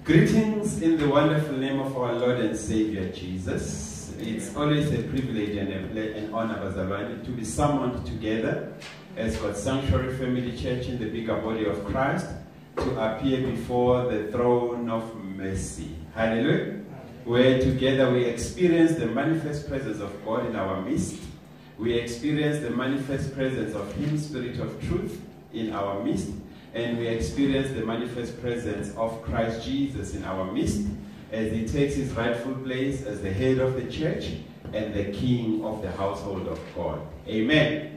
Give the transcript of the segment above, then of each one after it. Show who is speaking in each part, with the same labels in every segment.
Speaker 1: Greetings in the wonderful name of our Lord and Savior Jesus. It's always a privilege and an honor, Bazalwane, to be summoned together as God's Sanctuary Family Church in the bigger body of Christ to appear before the throne of mercy. Hallelujah. Where together we experience the manifest presence of God in our midst. We experience the manifest presence of Him, Spirit of Truth, in our midst. And we experience the manifest presence of Christ Jesus in our midst as He takes His rightful place as the head of the church and the King of the household of God. Amen.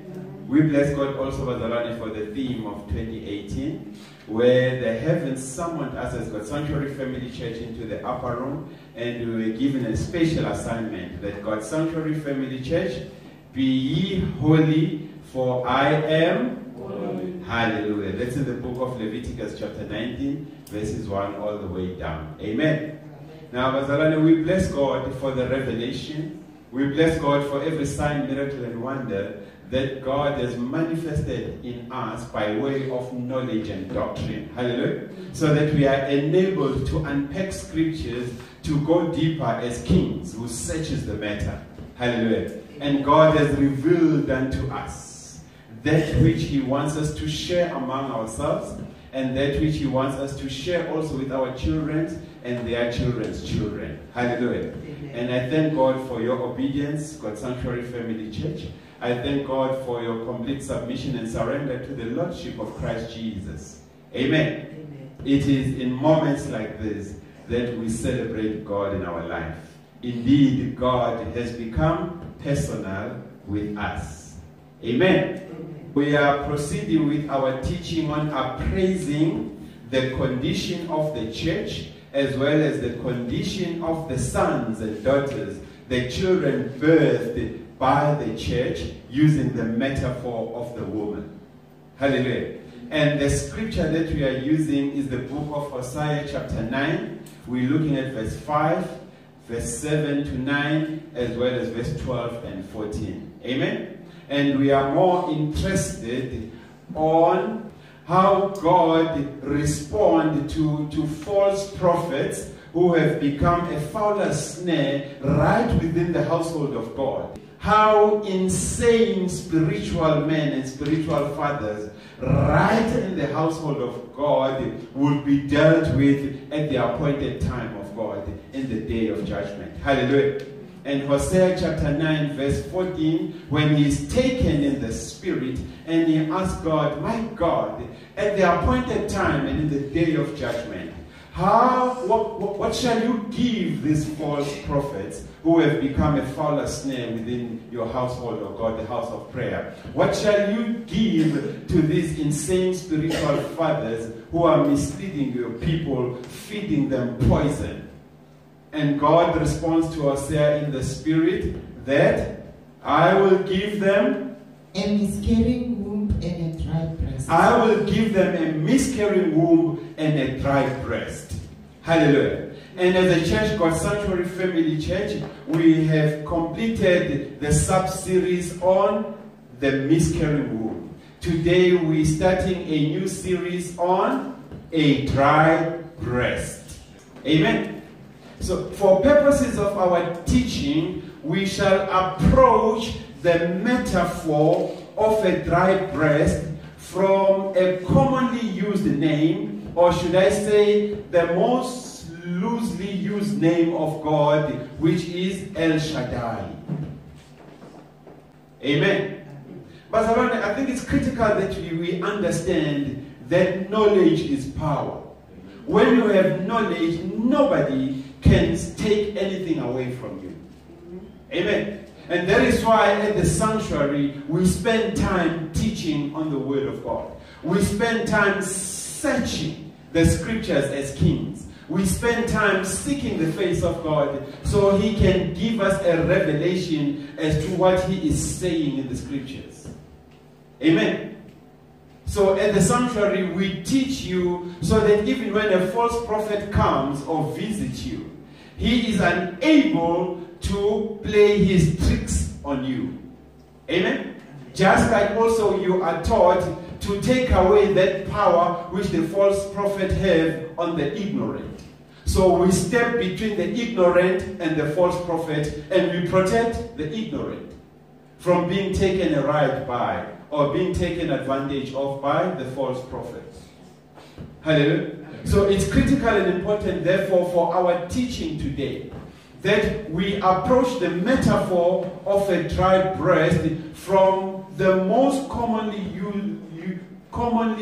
Speaker 1: We bless God also, Bazalwane, for the theme of 2018, where the heavens summoned us as God's Sanctuary Family Church into the upper room, and we were given a special assignment that God's Sanctuary Family Church, be ye holy, for I am holy. Hallelujah. That's in the book of Leviticus chapter 19, verses 1 all the way down. Amen. Now, Bazalwane, we bless God for the revelation. We bless God for every sign, miracle, and wonder that God has manifested in us by way of knowledge and doctrine. Hallelujah. So that we are enabled to unpack scriptures, to go deeper as kings who searches the matter. Hallelujah. And God has revealed unto us that which He wants us to share among ourselves, and that which He wants us to share also with our children and their children's children. Hallelujah. Amen. And I thank God for your obedience, God's Sanctuary Family Church. I thank God for your complete submission and surrender to the Lordship of Christ Jesus. Amen. Amen. It is in moments like this that we celebrate God in our life. Indeed, God has become personal with us. Amen. We are proceeding with our teaching on appraising the condition of the church as well as the condition of the sons and daughters, the children birthed by the church, using the metaphor of the woman. Hallelujah. And the scripture that we are using is the book of Hosea chapter 9. We're looking at verse 5, verse 7 to 9, as well as verse 12 and 14. Amen. And we are more interested on how God responds to false prophets who have become a fowler's snare right within the household of God. How insane spiritual men and spiritual fathers right in the household of God would be dealt with at the appointed time of God in the day of judgment. Hallelujah. And Hosea chapter 9 verse 14, when he is taken in the spirit and he asks God, my God, at the appointed time and in the day of judgment, what shall you give these false prophets who have become a foul snare within your household of God, the house of prayer? What shall you give to these insane spiritual fathers who are misleading your people, feeding them poison? And God responds to Hosea in the spirit that I will give them
Speaker 2: a miscarrying womb and a dry breast.
Speaker 1: I will give them a miscarrying womb and a dry breast. Hallelujah. And as a church, God's Sanctuary Family Church, we have completed the sub-series on the miscarrying womb. Today we're starting a new series on a dry breast. Amen. So for purposes of our teaching, we shall approach the metaphor of a dry breast from a commonly used name, or should I say the most loosely used name of God, which is El Shaddai. Amen. But I think it's critical that we understand that knowledge is power. When you have knowledge, nobody can take anything away from you. Amen. And that is why at the sanctuary we spend time teaching on the Word of God. We spend time searching the scriptures as kings. We spend time seeking the face of God so He can give us a revelation as to what He is saying in the scriptures. Amen. So at the sanctuary we teach you so that even when a false prophet comes or visits you, he is unable to play his tricks on you. Amen? Just like also you are taught to take away that power which the false prophet have on the ignorant. So we step between the ignorant and the false prophet, and we protect the ignorant from being taken a ride by or being taken advantage of by the false prophets. Hallelujah. So it's critical and important, therefore, for our teaching today that we approach the metaphor of a dry breast from the most commonly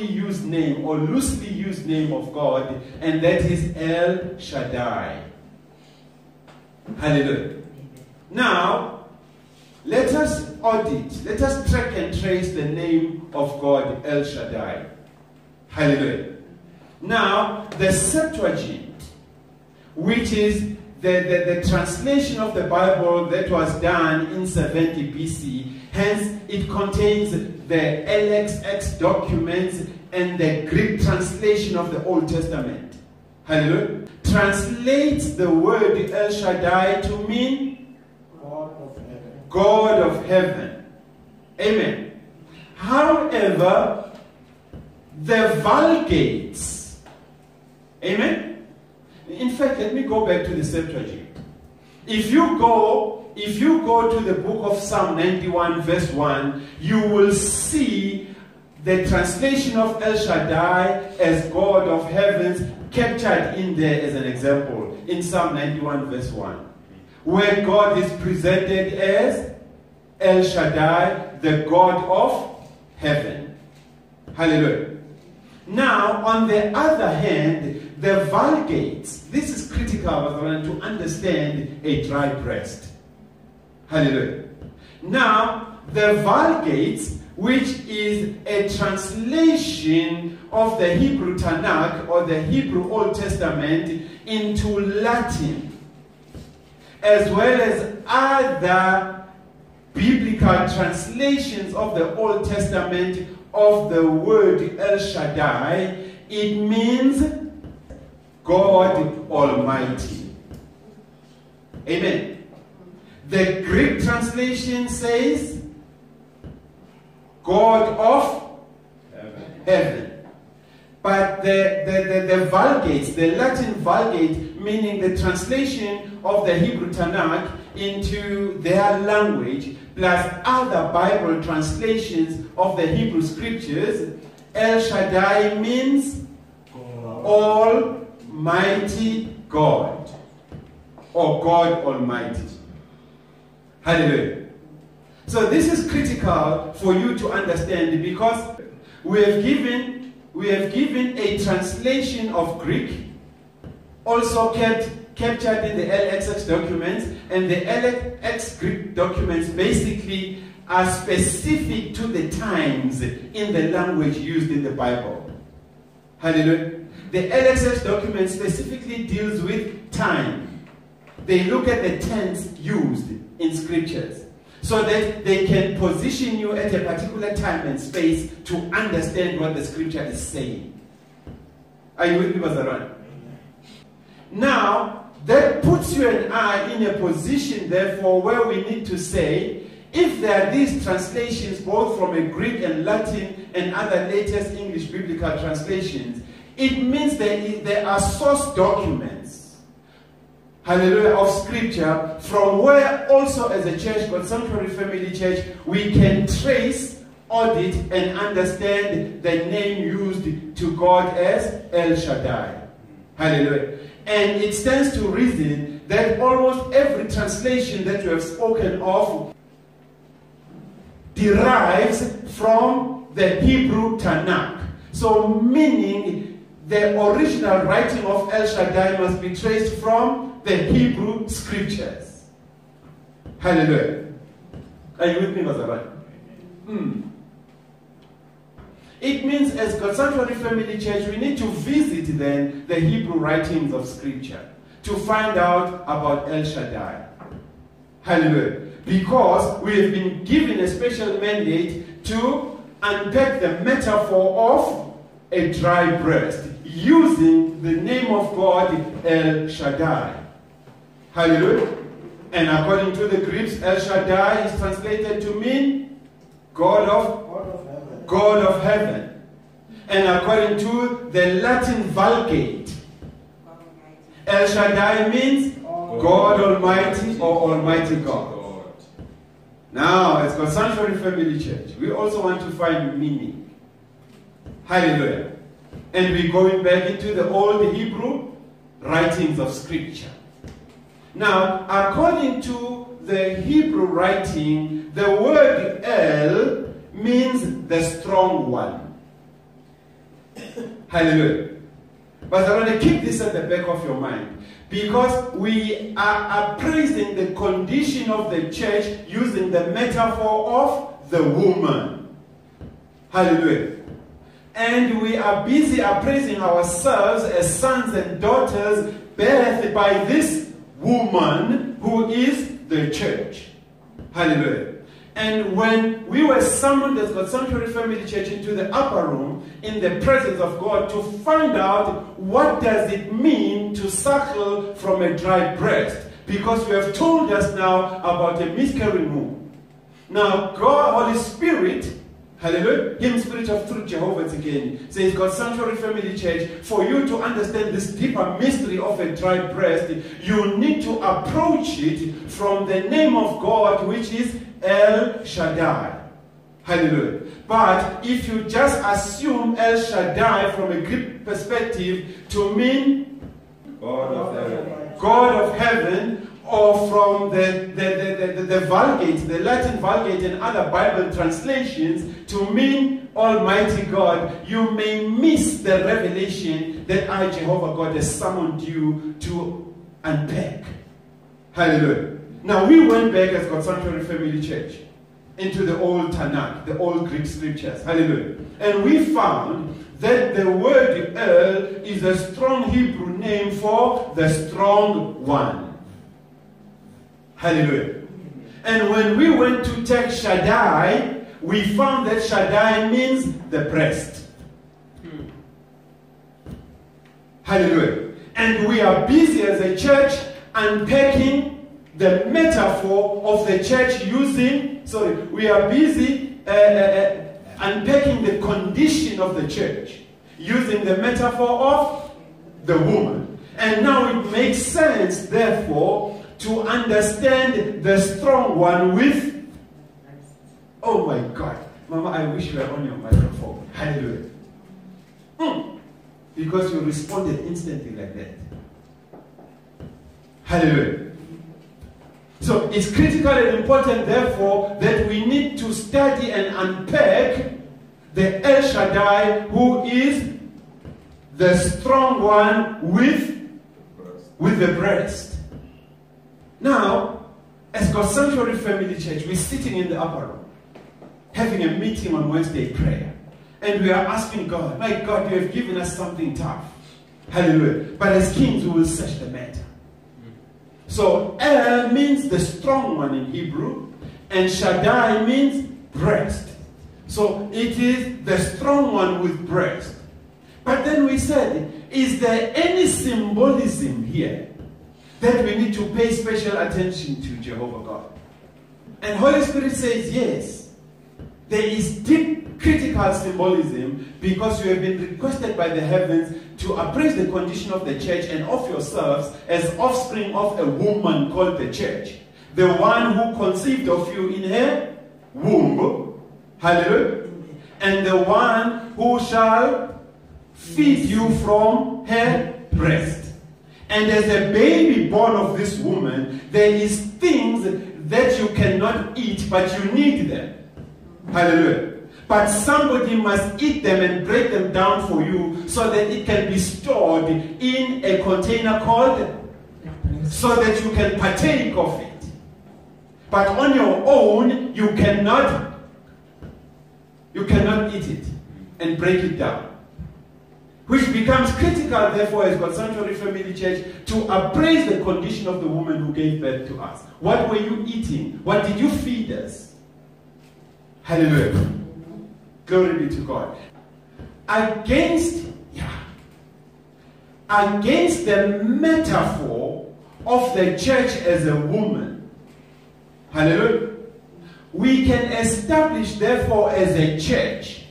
Speaker 1: used name or loosely used name of God, and that is El Shaddai. Hallelujah. Now, let us audit, let us track and trace the name of God, El Shaddai. Hallelujah. Now, the Septuagint, which is the translation of the Bible that was done in 70 BC, hence it contains the LXX documents and the Greek translation of the Old Testament. Hallelujah. Translates the word El Shaddai to mean
Speaker 2: God of heaven.
Speaker 1: God of heaven. Amen. However, the Vulgates, amen? In fact, let me go back to the Septuagint. If you go to the book of Psalm 91 verse 1, you will see the translation of El Shaddai as God of heavens captured in there as an example in Psalm 91 verse 1, where God is presented as El Shaddai, the God of heaven. Hallelujah. Now, on the other hand, the Vulgates, this is critical to understand a dry breast. Hallelujah. Now, the Vulgates, which is a translation of the Hebrew Tanakh or the Hebrew Old Testament into Latin, as well as other biblical translations of the Old Testament of the word El Shaddai, it means God Almighty. Amen. The Greek translation says God of heaven. But the Vulgates, the Latin Vulgate, meaning the translation of the Hebrew Tanakh into their language, plus other Bible translations of the Hebrew scriptures, El Shaddai means Almighty God, or God Almighty. Hallelujah. So this is critical for you to understand, because we have given a translation of Greek, also captured in the LXX documents, and the LXX Greek documents basically are specific to the times in the language used in the Bible. Hallelujah. The LXX document specifically deals with time. They look at the tense used in scriptures so that they can position you at a particular time and space to understand what the scripture is saying. Are you with me, Bazaran? Now, that puts you and I in a position, therefore, where we need to say, if there are these translations, both from a Greek and Latin and other latest English biblical translations, it means there are source documents, hallelujah, of scripture, from where also as a church, God's Sanctuary Family Church, we can trace, audit, and understand the name used to God as El Shaddai. Hallelujah. And it stands to reason that almost every translation that we have spoken of derives from the Hebrew Tanakh. So meaning the original writing of El Shaddai must be traced from the Hebrew scriptures. Hallelujah. Are you with me, Mazarai? It means as God's Sanctuary Family Church, we need to visit then the Hebrew writings of scripture to find out about El Shaddai. Hallelujah. Because we have been given a special mandate to unpack the metaphor of a dry breast using the name of God, El Shaddai. Hallelujah. And according to the Greeks, El Shaddai is translated to mean God of heaven. And according to the Latin Vulgate, El Shaddai means God Almighty or Almighty God. Now, as God's Sanctuary Family Church, we also want to find meaning. Hallelujah. And we're going back into the old Hebrew writings of Scripture. Now, according to the Hebrew writing, the word El means the strong one. Hallelujah. But I want to keep this at the back of your mind, because we are appraising the condition of the church using the metaphor of the woman. Hallelujah. And we are busy appraising ourselves as sons and daughters birthed by this woman who is the church. Hallelujah. And when we were summoned as God's Sanctuary Family Church into the upper room in the presence of God to find out what does it mean to suckle from a dry breast, because you have told us now about a miscarrying womb. Now God, Holy Spirit, hallelujah, Him, Spirit of Truth, Jehovah again, says, God's Sanctuary Family Church, for you to understand this deeper mystery of a dry breast, you need to approach it from the name of God, which is El Shaddai. Hallelujah. But if you just assume El Shaddai from a Greek perspective to mean
Speaker 3: God of heaven,
Speaker 1: God of heaven, or from the Vulgate, the Latin Vulgate and other Bible translations to mean Almighty God, you may miss the revelation that I, Jehovah God, has summoned you to unpack. Hallelujah. Now we went back as God's Sanctuary Family Church into the old Tanakh, the old Greek scriptures. Hallelujah. And we found that the word El is a strong Hebrew name for the strong one. Hallelujah. And when we went to take Shaddai, we found that Shaddai means the breast. Hallelujah. And we are busy as a church unpacking the metaphor of the church we are busy unpacking the condition of the church using the metaphor of the woman. And now it makes sense, therefore, to understand the strong one with, oh my God, Mama, I wish you were on your microphone. Hallelujah. Because you responded instantly like that. Hallelujah. So it's critical and important, therefore, that we need to study and unpack the El Shaddai, who is the strong one with the breast. Now, as God's Sanctuary Family Church, we're sitting in the upper room, having a meeting on Wednesday prayer. And we are asking God, my God, you have given us something tough. Hallelujah. But as kings, we will search the matter. So El means the strong one in Hebrew, and Shaddai means breast. So it is the strong one with breast. But then we said, is there any symbolism here that we need to pay special attention to, Jehovah God? And Holy Spirit says yes. There is deep critical symbolism, because you have been requested by the heavens to appraise the condition of the church and of yourselves as offspring of a woman called the church, the one who conceived of you in her womb. Hallelujah. And the one who shall feed you from her breast. And as a baby born of this woman, there is things that you cannot eat, but you need them. Hallelujah. But somebody must eat them and break them down for you so that it can be stored in a container called, so that you can partake of it. But on your own, you cannot eat it and break it down. Which becomes critical, therefore, as God's Sanctuary Family Church, to appraise the condition of the woman who gave birth to us. What were you eating? What did you feed us? Hallelujah. Glory be to God. Against the metaphor of the church as a woman, hallelujah, we can establish, therefore, as a church,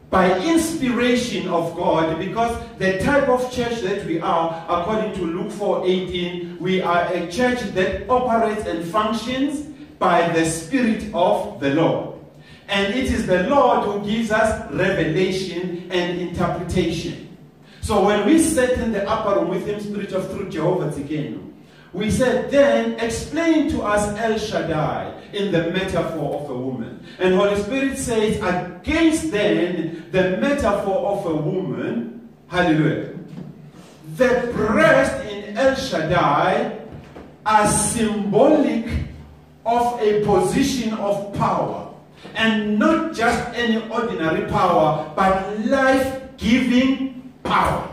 Speaker 1: by inspiration of God, because the type of church that we are, according to Luke 4:18, we are a church that operates and functions by the Spirit of the Lord. And it is the Lord who gives us revelation and interpretation. So when we sat in the upper room with him, Spirit of Truth, Jehovah Tzidkenu, we said, then explain to us El Shaddai in the metaphor of a woman. And Holy Spirit says, against then the metaphor of a woman, hallelujah, the breast in El Shaddai are symbolic of a position of power. And not just any ordinary power, but life-giving power.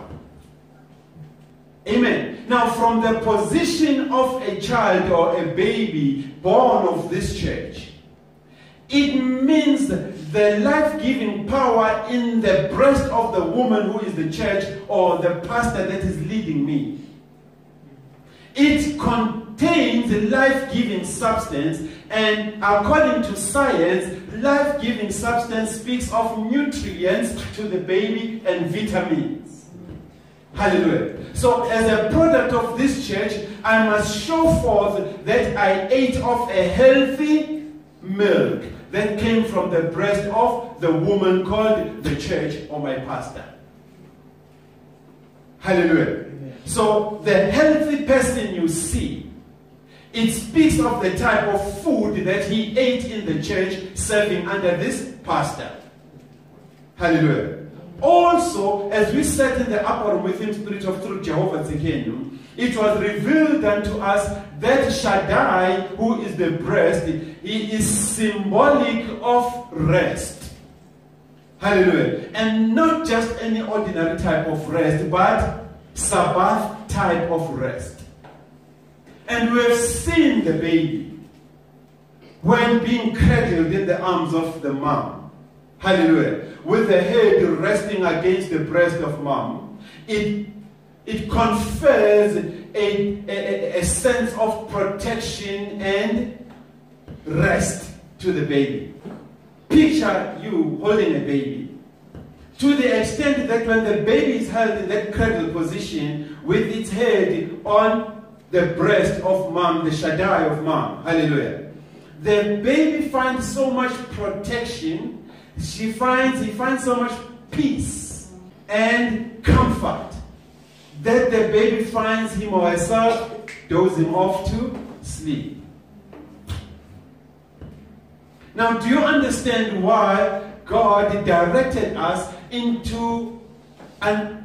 Speaker 1: Amen. Now, from the position of a child or a baby born of this church, it means the life-giving power in the breast of the woman who is the church or the pastor that is leading me. It contains life-giving substance, and according to science, life-giving substance speaks of nutrients to the baby and vitamins. Hallelujah. So as a product of this church, I must show forth that I ate of a healthy milk that came from the breast of the woman called the church or my pastor. Hallelujah. Amen. So the healthy person you see, it speaks of the type of food that he ate in the church serving under this pastor. Hallelujah. Also, as we sat in the upper room with him, Spirit of Truth, Jehovah Tzidkenu, it was revealed unto us that Shaddai, who is the breast, he is symbolic of rest. Hallelujah. And not just any ordinary type of rest, but Sabbath type of rest. And we have seen the baby when being cradled in the arms of the mom. Hallelujah. With the head resting against the breast of mom. It confers a sense of protection and rest to the baby. Picture you holding a baby. To the extent that when the baby is held in that cradle position with its head on the breast of mom, the Shaddai of mom, hallelujah, the baby finds so much protection, he finds so much peace and comfort that the baby finds him or herself dozing off to sleep. Now, do you understand why God directed us into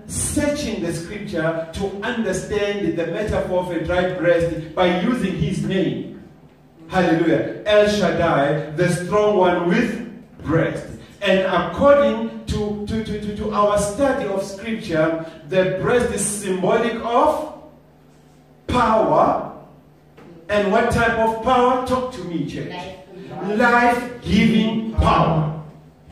Speaker 1: searching the scripture to understand the metaphor of a dry breast by using his name? Hallelujah. El Shaddai, the strong one with breast. And according to our study of scripture, the breast is symbolic of power. And what type of power? Talk to me, church. Life-giving power.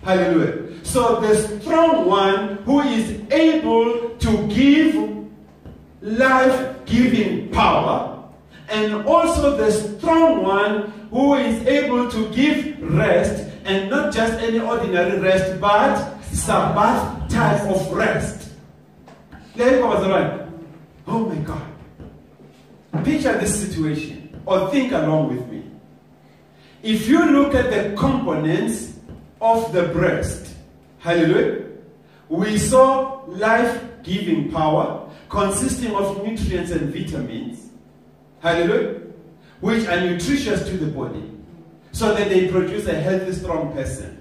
Speaker 1: Hallelujah. So the strong one who is able to give life-giving power, and also the strong one who is able to give rest, and not just any ordinary rest, but Sabbath type of rest. Oh my God. Picture this situation, or think along with me. If you look at the components of the breast, hallelujah, we saw life-giving power consisting of nutrients and vitamins, hallelujah, which are nutritious to the body, so that they produce a healthy, strong person.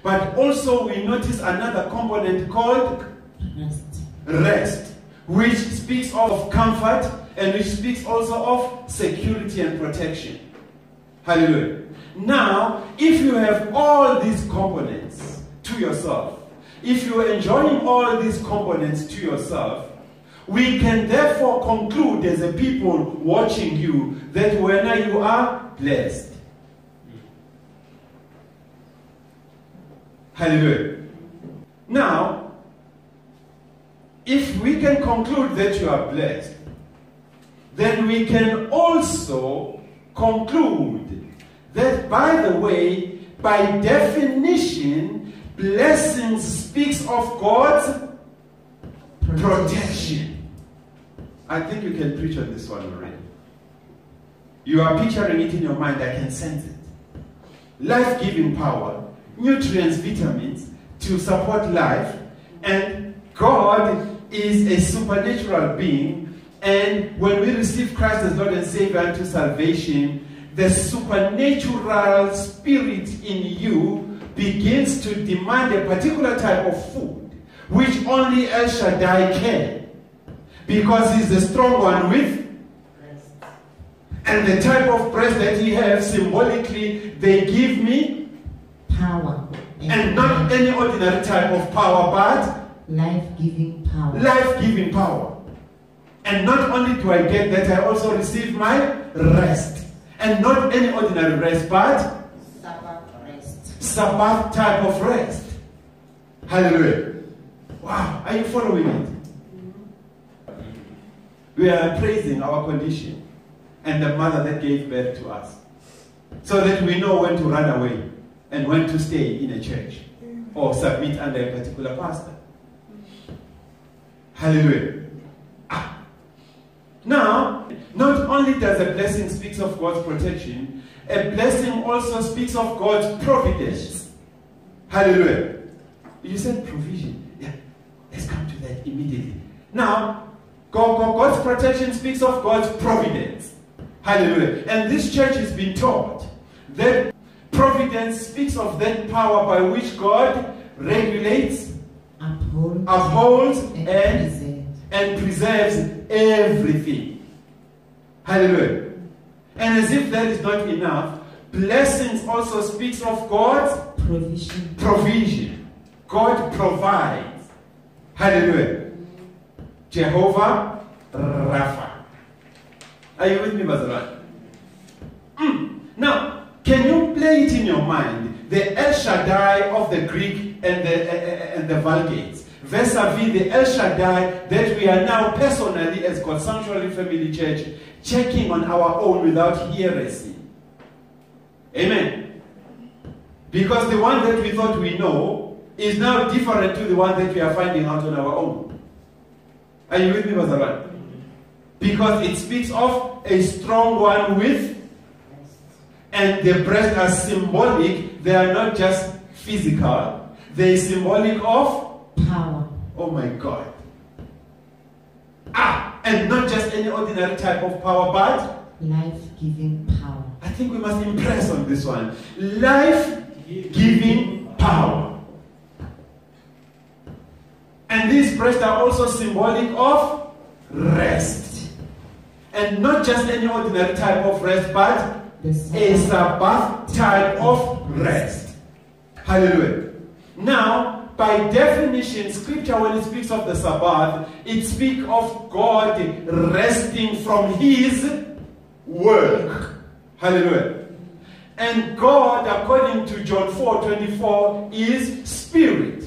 Speaker 1: But also we notice another component called rest, which speaks of comfort and which speaks also of security and protection. Hallelujah. Now, if you have all these components to yourself, if you are enjoying all these components to yourself, we can therefore conclude as a people watching you that when you are blessed. Hallelujah. Now, if we can conclude that you are blessed, then we can also conclude that, by the way, by definition, Blessings speaks of God's protection. I think you can preach on this one already. You are picturing it in your mind. I can sense it. Life-giving power, nutrients, vitamins to support life, and God is a supernatural being. And when we receive Christ as Lord and Savior unto salvation, the supernatural spirit in you begins to demand a particular type of food, which only El Shaddai can, because he's the strong one with breast. And the type of breast that he has, symbolically, they give me
Speaker 2: power.
Speaker 1: And not any ordinary type of power, but
Speaker 2: life-giving power.
Speaker 1: Life-giving power. And not only do I get that, I also receive my rest. And not any ordinary rest, but
Speaker 2: Sabbath rest.
Speaker 1: Sabbath type of rest. Hallelujah. Wow, are you following it? We are praising our condition and the mother that gave birth to us, so that we know when to run away and when to stay in a church or submit under a particular pastor. Hallelujah. Now, not only does a blessing speak of God's protection, a blessing also speaks of God's providence. Hallelujah. You said provision. Yeah, let's come to that immediately. Now, God's protection speaks of God's providence. Hallelujah. And this church has been taught that providence speaks of that power by which God regulates, upholds and preserves everything. Hallelujah. And as if that is not enough, blessings also speaks of God's provision. God provides. Hallelujah. Jehovah Rapha. Are you with me, Bazaran? Now, can you play it in your mind? The El Shaddai of the Greek and the Vulgates, vis-a-vis the El Shaddai that we are now personally as God's Sanctuary Family Church checking on our own without heresy. Amen. Because the one that we thought we know is now different to the one that we are finding out on our own. Are you with me, Bazaran? Because it speaks of a strong one with, and the breasts are symbolic. They are not just physical. They are symbolic of
Speaker 2: power.
Speaker 1: Oh my God. And not just any ordinary type of power, but
Speaker 2: life-giving power.
Speaker 1: I think we must impress on this one. Life-giving power. And these breasts are also symbolic of rest. And not just any ordinary type of rest, but a Sabbath type of rest. Hallelujah. Now, by definition, Scripture, when it speaks of the Sabbath, it speaks of God resting from His work. Hallelujah. And God, according to John 4:24, is spirit.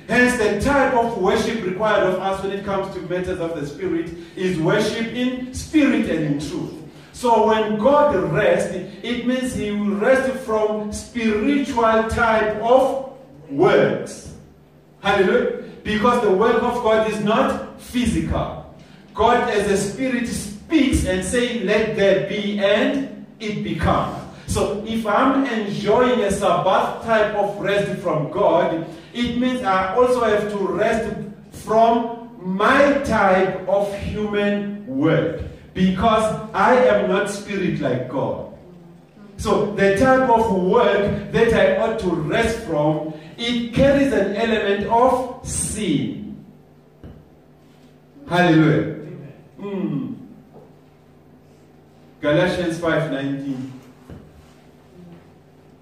Speaker 1: Hence, the type of worship required of us when it comes to matters of the spirit is worship in spirit and in truth. So when God rests, it means He will rest from spiritual type of works. Hallelujah. Because the work of God is not physical. God as a spirit speaks and says, let there be, and it becomes. So if I'm enjoying a Sabbath type of rest from God, it means I also have to rest from my type of human work. Because I am not spirit like God. So the type of work that I ought to rest from, it carries an element of sin. Hallelujah. Galatians 5:19.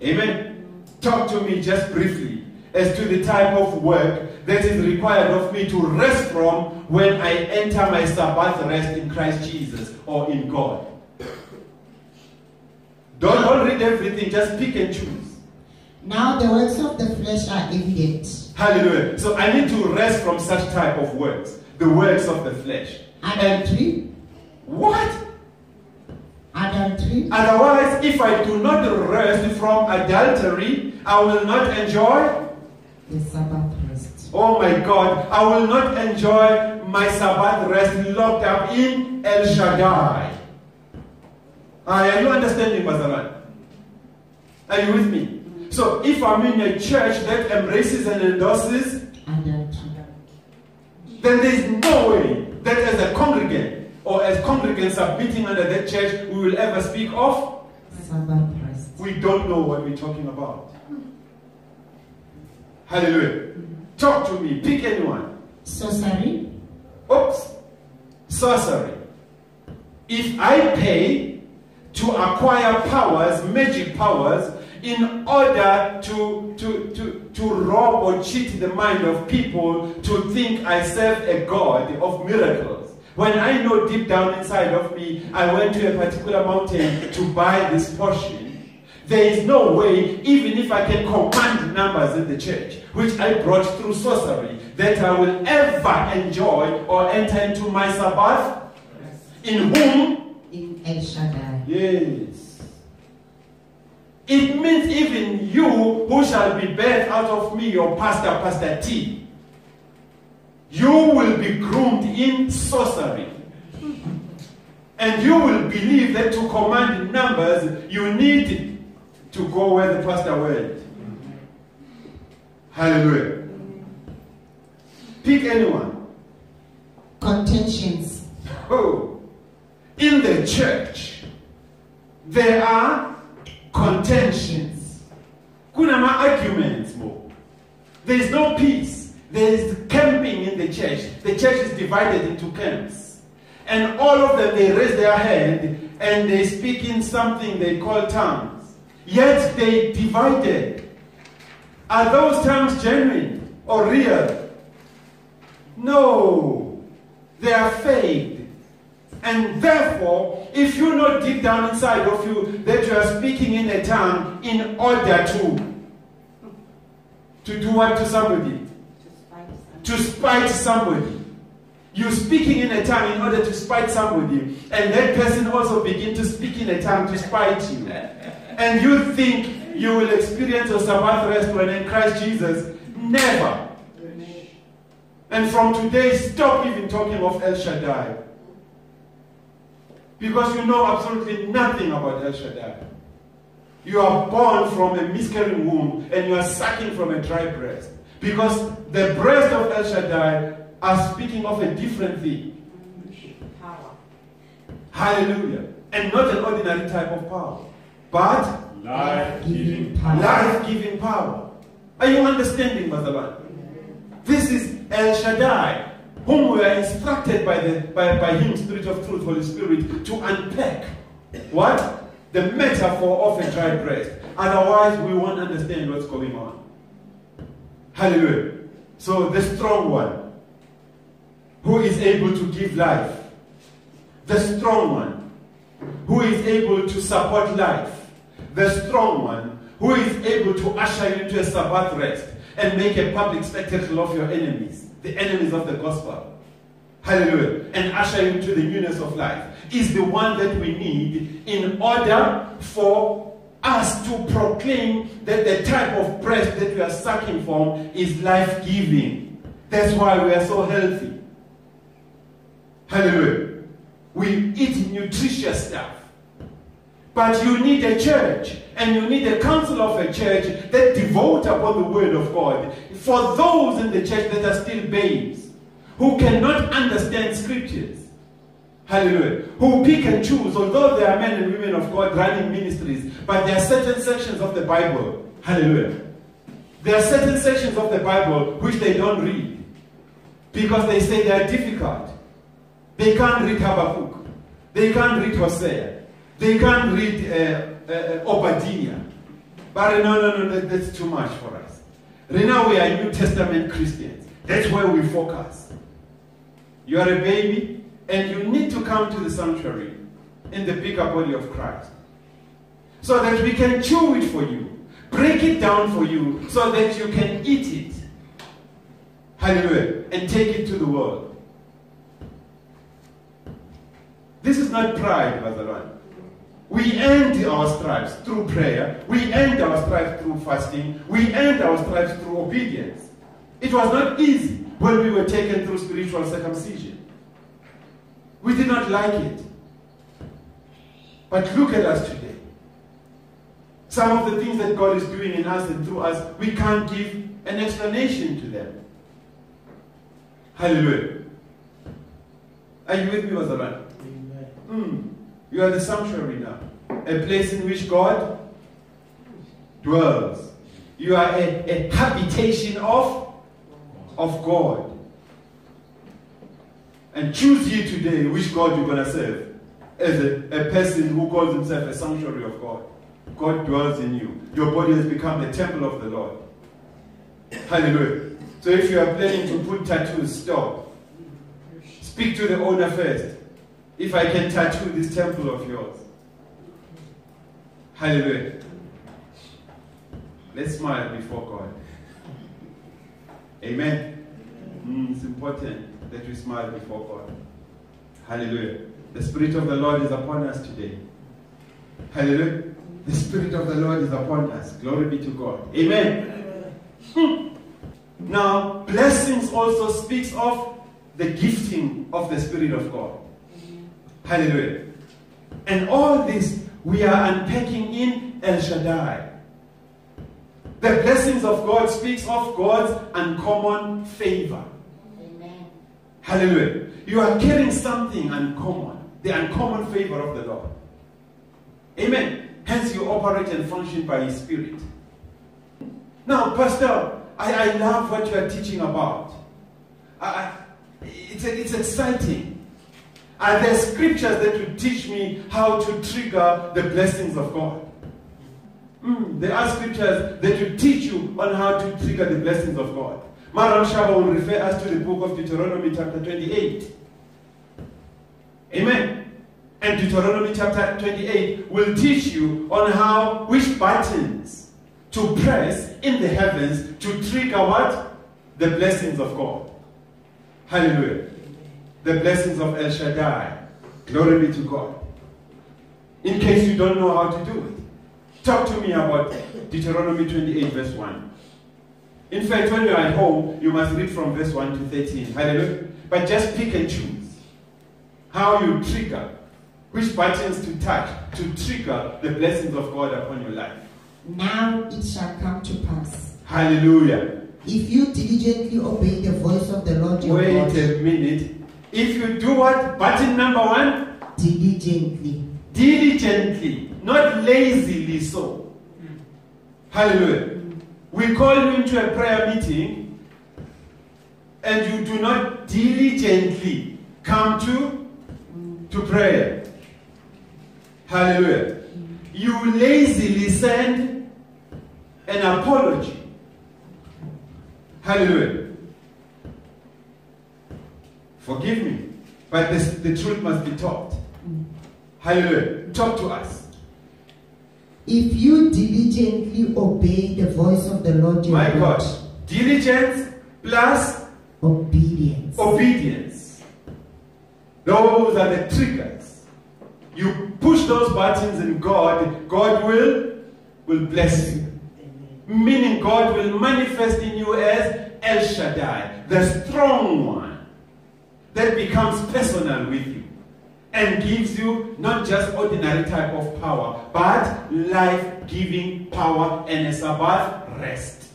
Speaker 1: Amen. Talk to me just briefly as to the type of work that is required of me to rest from when I enter my Sabbath rest in Christ Jesus or in God. Don't read everything, just pick and choose.
Speaker 2: Now the works of the flesh are evident.
Speaker 1: Hallelujah. So I need to rest from such type of works. The works of the flesh.
Speaker 2: Adultery.
Speaker 1: What?
Speaker 2: Adultery. adultery.
Speaker 1: Otherwise, if I do not rest from adultery, I will not enjoy
Speaker 2: The Sabbath rest.
Speaker 1: Oh my God, I will not enjoy my Sabbath rest locked up in El Shaddai. Are you understanding, Bazaran? Are you with me? So if I'm in a church that embraces and endorses
Speaker 2: Adultery.
Speaker 1: then there is no way that as a congregant or as congregants submitting under that church we will ever speak of
Speaker 2: Sabbath rest.
Speaker 1: we don't know what we're talking about. Hallelujah. Talk to me. Pick anyone.
Speaker 2: Sorcery.
Speaker 1: Oops. Sorcery. If I pay to acquire powers, magic powers, in order to rob or cheat the mind of people to think I serve a God of miracles, when I know deep down inside of me I went to a particular mountain to buy this portion, there is no way, even if I can command numbers in the church, which I brought through sorcery, that I will ever enjoy or enter into my Sabbath. In whom?
Speaker 2: In El Shaddai.
Speaker 1: Yes. It means even you who shall be birthed out of me, your pastor, Pastor T, you will be groomed in sorcery. And you will believe that to command numbers, you need to go where the pastor went. Hallelujah. Pick anyone.
Speaker 2: Contentions.
Speaker 1: Oh. In the church, there are contentions. Kunama arguments more. There is no peace. There is camping in the church. The church is divided into camps. And all of them, they raise their hand and they speak in something they call tongues. Yet they divided. Are those tongues genuine or real? No. They are fake. And therefore, if you know deep down inside of you that you are speaking in a tongue in order to do what to somebody? To spite somebody. You're speaking in a tongue in order to spite somebody, and that person also begin to speak in a tongue to spite you. And you think you will experience your Sabbath rest when in Christ Jesus? Never. And from today, stop even talking of El Shaddai. Because you know absolutely nothing about El Shaddai. You are born from a miscarrying womb and you are sucking from a dry breast. Because the breast of El Shaddai are speaking of a different thing. Power. Hallelujah. And not an ordinary type of power. But
Speaker 3: life-giving power.
Speaker 1: Life-giving power. Are you understanding, Mazalan? This is El Shaddai, whom we are instructed by him, Spirit of Truth, Holy Spirit, to unpack what? The metaphor of a dry breast. Otherwise, we won't understand what's going on. Hallelujah. So the strong one, who is able to give life. The strong one, who is able to support life. The strong one, who is able to usher you into a Sabbath rest and make a public spectacle of your enemies, the enemies of the gospel. Hallelujah. And usher you into the newness of life, is the one that we need in order for us to proclaim that the type of breast that we are sucking from is life-giving. That's why we are so healthy. Hallelujah. We eat nutritious stuff. But you need a church, and you need a council of a church that devote upon the word of God. For those in the church that are still babes, who cannot understand scriptures, hallelujah, who pick and choose, although there are men and women of God running ministries, but there are certain sections of the Bible, hallelujah, there are certain sections of the Bible which they don't read, because they say they are difficult. They can't read Habakkuk, they can't read Hosea, they can't read Obadiah. But no, that's too much for us. Right now we are New Testament Christians. That's where we focus. You are a baby, and you need to come to the sanctuary in the bigger body of Christ, so that we can chew it for you, break it down for you, so that you can eat it. Hallelujah. And take it to the world. This is not pride, Brother Ron. We end our stripes through prayer. We end our stripes through fasting. We end our stripes through obedience. It was not easy when we were taken through spiritual circumcision. We did not like it. But look at us today. Some of the things that God is doing in us and through us, we can't give an explanation to them. Hallelujah. Are you with me, Mazalan? Amen. You are the sanctuary now. A place in which God dwells. You are a habitation of God. And choose ye today which God you're going to serve. As a person who calls himself a sanctuary of God. God dwells in you. Your body has become the temple of the Lord. Hallelujah. So if you are planning to put tattoos, stop. Speak to the owner first. If I can tattoo this temple of yours. Hallelujah. Let's smile before God. Amen. It's important that we smile before God. Hallelujah. The Spirit of the Lord is upon us today. Hallelujah. The Spirit of the Lord is upon us. Glory be to God. Amen. Now, blessings also speaks of the gifting of the Spirit of God. Hallelujah. And all this we are unpacking in El Shaddai. The blessings of God speaks of God's uncommon favor.
Speaker 2: Amen.
Speaker 1: Hallelujah. You are carrying something uncommon. The uncommon favor of the Lord. Amen. Hence you operate and function by His Spirit. Now, Pastor, I love what you are teaching about. It's exciting. Are there scriptures that will teach me how to trigger the blessings of God? There are scriptures that will teach you on how to trigger the blessings of God. Maram Shaba will refer us to the book of Deuteronomy chapter 28. Amen. And Deuteronomy chapter 28 will teach you on which buttons to press in the heavens to trigger what? The blessings of God. Hallelujah. The blessings of El Shaddai. Glory be to God. In case you don't know how to do it, talk to me about Deuteronomy 28 verse 1. In fact, when you're at home, you must read from verse 1 to 13. Hallelujah. But just pick and choose how you trigger, which buttons to touch to trigger the blessings of God upon your life.
Speaker 2: Now it shall come to pass.
Speaker 1: Hallelujah.
Speaker 2: If you diligently obey the voice of the Lord your God.
Speaker 1: Wait a minute. If you do what? Button number 1?
Speaker 2: Diligently.
Speaker 1: Diligently. Not lazily so. Hallelujah. We call you into a prayer meeting and you do not diligently come to prayer. Hallelujah. You lazily send an apology. Hallelujah. Forgive me, but the truth must be taught. Hallelujah. Talk to us.
Speaker 2: If you diligently obey the voice of the Lord your God.
Speaker 1: My God. Diligence plus
Speaker 2: obedience.
Speaker 1: Obedience. Those are the triggers. You push those buttons and God will bless you. Meaning God will manifest in you as El Shaddai, the strong one that becomes personal with you and gives you not just ordinary type of power, but life-giving power and a Sabbath rest.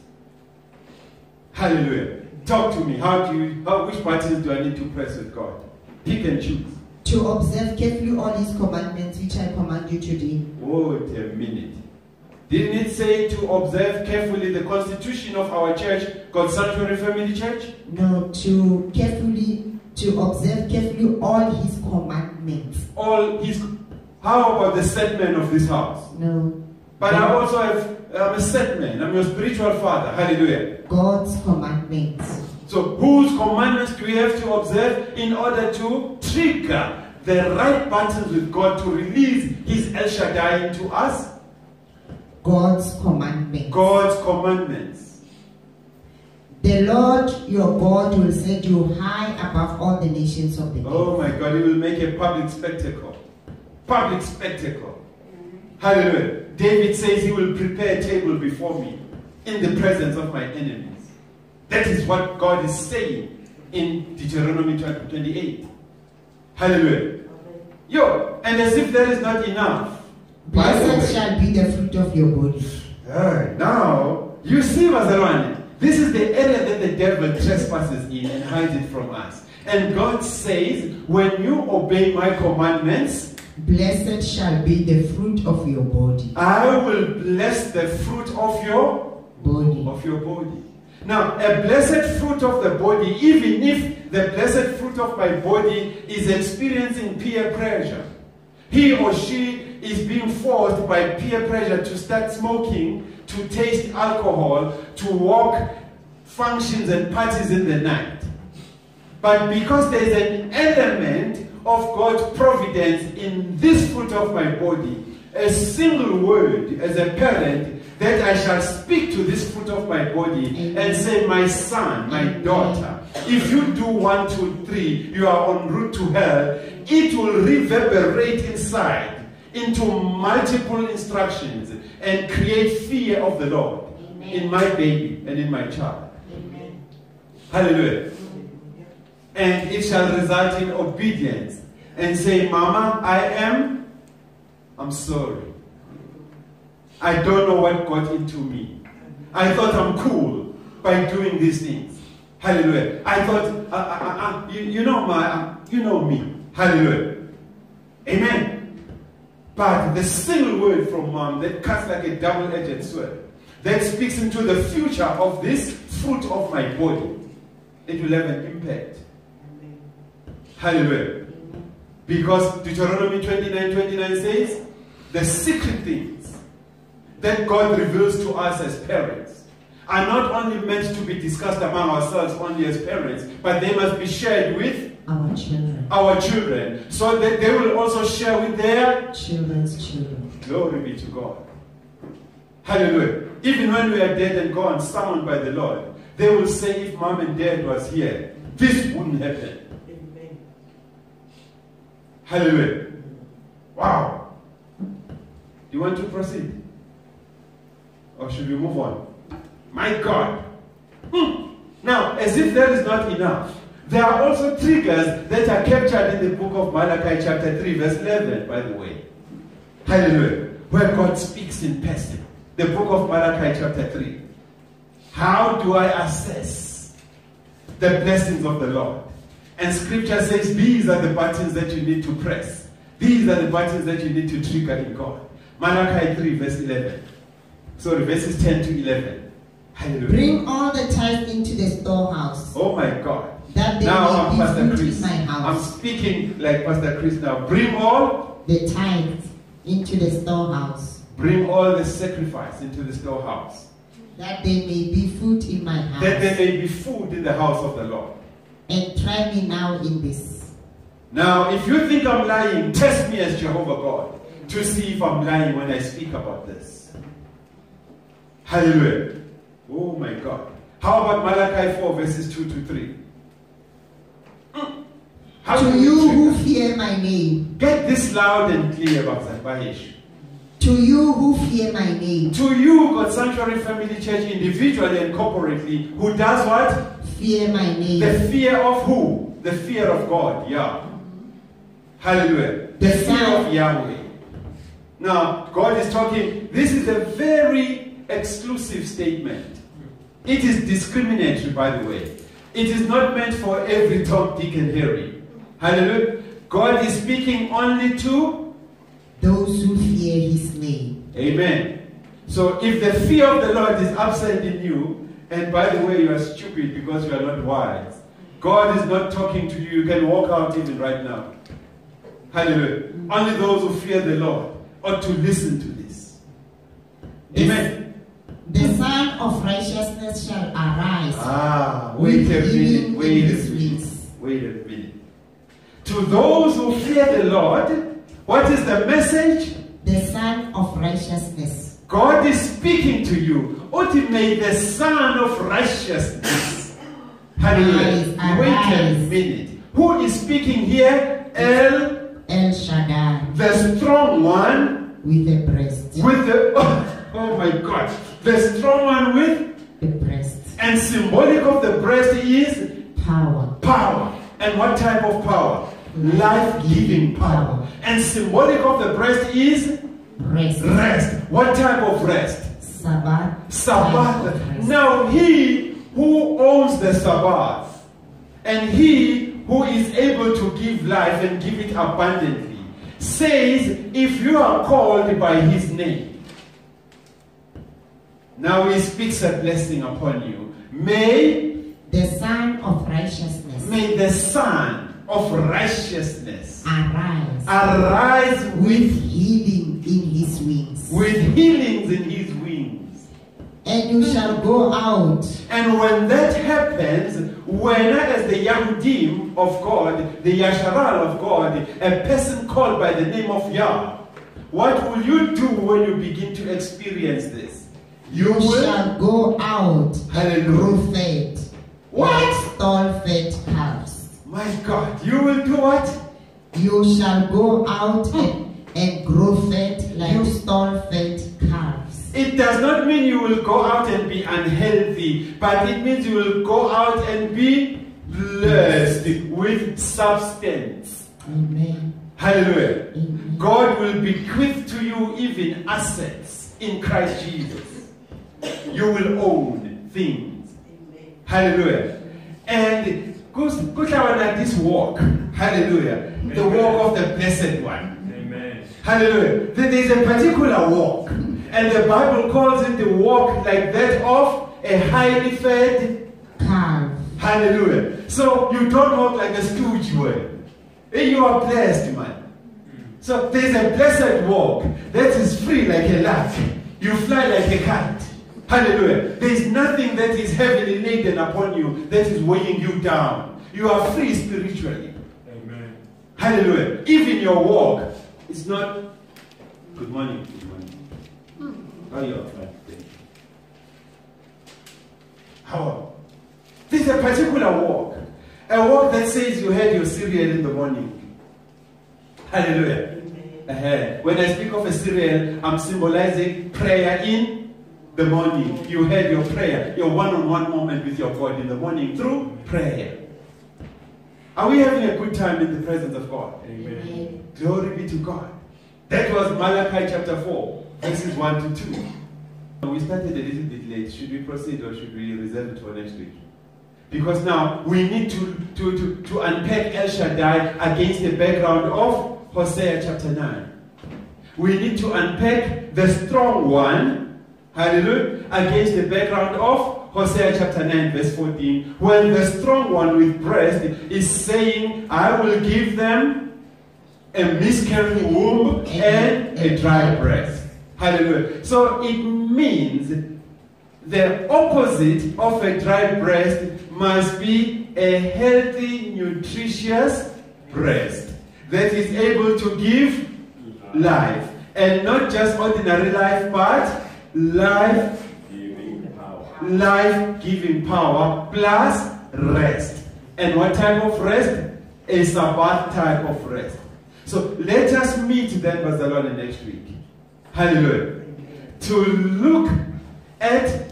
Speaker 1: Hallelujah. Talk to me. Which buttons do I need to press with God? Pick and choose.
Speaker 2: To observe carefully all His commandments which I command you today.
Speaker 1: Wait a minute. Didn't it say to observe carefully the constitution of our church, God's Sanctuary Family Church?
Speaker 2: No, to observe carefully all His commandments.
Speaker 1: How about the set man of this house?
Speaker 2: No.
Speaker 1: But I also I'm a set man. I'm your spiritual father. Hallelujah.
Speaker 2: God's commandments.
Speaker 1: So whose commandments do we have to observe in order to trigger the right buttons with God to release His El Shaddai into us?
Speaker 2: God's commandments.
Speaker 1: God's commandments.
Speaker 2: The Lord your God will set you high above all the nations of the earth.
Speaker 1: Oh my God, He will make a public spectacle. Public spectacle. Hallelujah. David says he will prepare a table before me in the presence of my enemies. That is what God is saying in Deuteronomy chapter 28. Hallelujah. Yo, and as if that is not enough.
Speaker 2: Blessed shall be the fruit of your body.
Speaker 1: Now, you see, Mazarwane, this is the area that the devil trespasses in and hides it from us. And God says, when you obey my commandments,
Speaker 2: blessed shall be the fruit of your body.
Speaker 1: I will bless the fruit of your
Speaker 2: body.
Speaker 1: Now, a blessed fruit of the body, even if the blessed fruit of my body is experiencing peer pressure, he or she is being forced by peer pressure to start smoking, to taste alcohol, to walk functions and parties in the night. But because there is an element of God's providence in this fruit of my body, a single word as a parent that I shall speak to this fruit of my body and say, my son, my daughter, if you do 1, 2, 3, you are en route to hell, it will reverberate inside into multiple instructions and create fear of the Lord in my baby and in my child.
Speaker 2: Amen.
Speaker 1: Hallelujah. And it shall result in obedience and say, Mama, I'm sorry. I don't know what got into me. I thought I'm cool by doing these things. Hallelujah. I thought, you know me. Hallelujah. Amen. But the single word from mom that cuts like a double-edged sword, that speaks into the future of this fruit of my body, it will have an impact. Hallelujah. Because Deuteronomy 29:29 says, the secret things that God reveals to us as parents are not only meant to be discussed among ourselves only as parents, but they must be shared with our children, so that they will also share with their
Speaker 2: children's children.
Speaker 1: Glory be to God. Hallelujah. Even when we are dead and gone, summoned by the Lord, they will say, if mom and dad was here, this wouldn't happen.
Speaker 3: Amen.
Speaker 1: Hallelujah. Wow. Do you want to proceed? Or should we move on? My God. Now, as if that is not enough, there are also triggers that are captured in the book of Malachi chapter 3 verse 11, by the way. Hallelujah. Where God speaks in person. The book of Malachi chapter 3. How do I assess the blessings of the Lord? And scripture says these are the buttons that you need to press. These are the buttons that you need to trigger in God. Malachi 3 verse 11. Sorry, verses 10 to 11. Hallelujah.
Speaker 2: Bring all the tithes into the storehouse.
Speaker 1: Oh my God.
Speaker 2: That they
Speaker 1: now
Speaker 2: may
Speaker 1: I'm
Speaker 2: be
Speaker 1: Pastor
Speaker 2: fruit
Speaker 1: Chris.
Speaker 2: in my house.
Speaker 1: I'm speaking like Pastor Chris now. Bring all
Speaker 2: the tithes into the storehouse.
Speaker 1: Bring all the sacrifice into the storehouse.
Speaker 2: That there may be food in my house.
Speaker 1: That there may be food in the house of the Lord.
Speaker 2: And try me now in this.
Speaker 1: Now, if you think I'm lying, test me as Jehovah God to see if I'm lying when I speak about this. Hallelujah. Oh my God. How about Malachi 4 verses 2 to 3? How
Speaker 2: to you who fear my name.
Speaker 1: Get this loud and clear, Bahish.
Speaker 2: To you who fear my name.
Speaker 1: To you, God's Sanctuary Family Church, individually and corporately, who does what?
Speaker 2: Fear my name.
Speaker 1: The fear of who? The fear of God, yeah. Hallelujah. The fear of Yahweh. Now, God is talking, this is a very exclusive statement. It is discriminatory, by the way. It is not meant for every Tom, Dick, and Harry. Hallelujah. God is speaking only to
Speaker 2: those who fear his name.
Speaker 1: Amen. So if the fear of the Lord is absent in you, and by the way, you are stupid because you are not wise, God is not talking to you. You can walk out even right now. Hallelujah. Only those who fear the Lord ought to listen to this. Amen.
Speaker 2: The Son of Righteousness shall arise.
Speaker 1: Wait a minute. To those who fear the Lord, what is the message?
Speaker 2: The Son of Righteousness.
Speaker 1: God is speaking to you. Ultimately, the Son of Righteousness. Hallelujah. Wait a minute. Who is speaking here? El
Speaker 2: Shaddai.
Speaker 1: The strong one
Speaker 2: with the breast.
Speaker 1: With the, oh my God, the strong one with
Speaker 2: The breast.
Speaker 1: and symbolic of the breast is
Speaker 2: Power.
Speaker 1: power. And what type of power? Life-giving power. And symbolic of the breast is
Speaker 2: Rest.
Speaker 1: rest. What type of rest?
Speaker 2: Sabbath.
Speaker 1: Sabbath.
Speaker 2: Type of rest.
Speaker 1: Now he who owns the Sabbath and he who is able to give life and give it abundantly says, if you are called by his name, now he speaks a blessing upon you. May
Speaker 2: The Son of Righteousness
Speaker 1: the Son of Righteousness
Speaker 2: arise
Speaker 1: arise
Speaker 2: with healing in his wings.
Speaker 1: with healings in his wings.
Speaker 2: And you shall go out
Speaker 1: And when that happens, when as the Yahudim of God, the Yasharal of God, a person called by the name of Yah, what will you do when you begin to experience this? You
Speaker 2: You
Speaker 1: will.
Speaker 2: shall go out and
Speaker 1: Hallelujah.
Speaker 2: grow fat,
Speaker 1: What?
Speaker 2: like stall-fed calves.
Speaker 1: My God, you will do what?
Speaker 2: You shall go out and grow fat like
Speaker 1: You-
Speaker 2: stall-fed calves.
Speaker 1: It does not mean you will go out and be unhealthy, but it means you will go out and be blessed with substance.
Speaker 2: Amen.
Speaker 1: Hallelujah.
Speaker 2: Amen.
Speaker 1: God will bequeath to you even assets in Christ Jesus. You will own things. Hallelujah. And like this walk. Hallelujah. The walk of the blessed one.
Speaker 3: Amen.
Speaker 1: Hallelujah. There is a particular walk. And the Bible calls it the walk like that of a highly fed.
Speaker 2: Calf.
Speaker 1: Hallelujah. So you don't walk like a stooge way. You are blessed, man. So there's a blessed walk that is free like a lark. You fly like a kite. Hallelujah. There is nothing that is heavily laden upon you that is weighing you down. You are free spiritually.
Speaker 3: Amen.
Speaker 1: Hallelujah. Even your walk is not. Good morning. Good morning. How are you? How? There's a particular walk. A walk that says you had your cereal in the morning. Hallelujah. When I speak of a cereal, I'm symbolizing prayer in the morning. You had your prayer, your one-on-one moment with your God in the morning through prayer. Are we having a good time in the presence of God?
Speaker 3: Amen.
Speaker 1: Glory be to God. That was Malachi chapter 4, verses 1 to 2. We started a little bit late. Should we proceed or should we reserve it for next week? Because now we need to unpack El Shaddai against the background of Hosea chapter 9. We need to unpack the strong one, hallelujah, against the background of Hosea chapter 9 verse 14. When the strong one with breast is saying, I will give them a miscarrying womb and a dry breast. Hallelujah. So it means the opposite of a dry breast must be a healthy, nutritious breast that is able to give life. And not just ordinary life, but
Speaker 3: Giving power.
Speaker 1: life-giving power plus rest. And what type of rest? A Sabbath type of rest. So let us meet then, Barcelona, next week. Hallelujah. To look at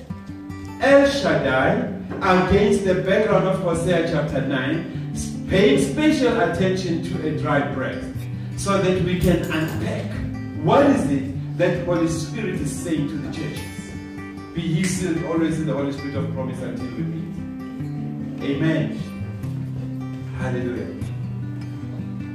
Speaker 1: El Shaddai against the background of Hosea chapter 9, paying special attention to a dry breast, so that we can unpack what is it that Holy Spirit is saying to the churches. Be ye sealed always in the Holy Spirit of promise until we meet. Amen. Hallelujah.